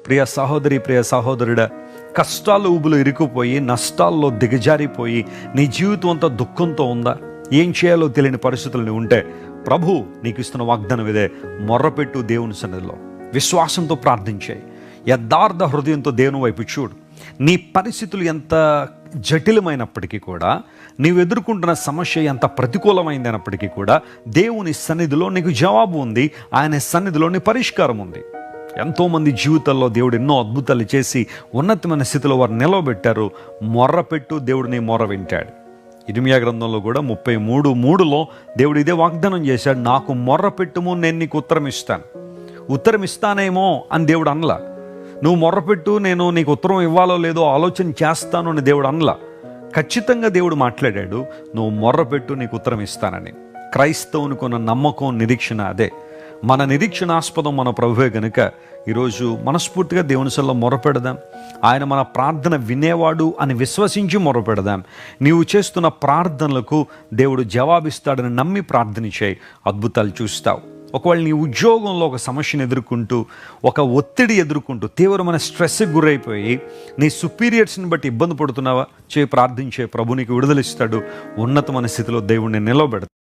ప్రియ సహోదరి, ప్రియ సహోదరుడా, కష్టాలు ఊబులు ఇరుక్కుపోయి నష్టాల్లో దిగజారిపోయి నీ జీవితం అంతా దుఃఖంతో ఉందా? ఏం చేయాలో తెలియని పరిస్థితులు ఉంటే ప్రభు నీకు ఇస్తున్న వాగ్దానం ఇదే. మొర్రపెట్టు దేవుని సన్నిధిలో, విశ్వాసంతో ప్రార్థించాయి, యథార్థ హృదయంతో దేవుని వైపు చూడు. నీ పరిస్థితులు ఎంత జటిలమైనప్పటికీ కూడా, నీవు ఎదుర్కొంటున్న సమస్య ఎంత ప్రతికూలమైందైనప్పటికీ కూడా దేవుని సన్నిధిలో నీకు జవాబు ఉంది. ఆయన సన్నిధిలో నీ పరిష్కారం ఉంది. ఎంతోమంది జీవితాల్లో దేవుడు ఎన్నో అద్భుతాలు చేసి ఉన్నతమైన స్థితిలో వారు నిలవబెట్టారు. మొర్రపెట్టు, దేవుడు నీ మొర్ర వింటాడు. ఇర్మియా గ్రంథంలో కూడా 33:3 దేవుడు ఇదే వాగ్దానం చేశాడు. నాకు మొర్రపెట్టుము, నేను నీకు ఉత్తరం ఇస్తానేమో అని దేవుడు అనలా. నువ్వు మొర్రపెట్టు, నేను నీకు ఉత్తరం ఇవ్వాలో లేదో ఆలోచన చేస్తాను అని దేవుడు అనలా. ఖచ్చితంగా దేవుడు మాట్లాడాడు, నువ్వు మొర్రపెట్టు, నీకు ఉత్తరం ఇస్తానని. క్రైస్తవునికి ఉన్న నమ్మకం, నిరీక్షణ అదే. మన నిరీక్షణాస్పదం మన ప్రభువే గనుక ఈరోజు మనస్ఫూర్తిగా దేవుని సన్నిధిలో మొరపెడదాం. ఆయన మన ప్రార్థన వినేవాడు అని విశ్వసించి మొరపెడదాం. నీవు చేస్తున్న ప్రార్థనలకు దేవుడు జవాబిస్తాడని నమ్మి ప్రార్థన చేయి, అద్భుతాలు చూస్తావు. ఒకవేళ నీ ఉద్యోగంలో ఒక సమస్యను ఎదుర్కొంటూ, ఒక ఒత్తిడి ఎదుర్కొంటూ, తీవ్రమైన స్ట్రెస్కి గురైపోయి నీ సుపీరియర్స్ని బట్టి ఇబ్బంది పడుతున్నావా? ప్రార్థించే ప్రభు నీకు విడుదలిస్తాడు. ఉన్నతమైన స్థితిలో దేవుడిని నిలవబెడతాడు.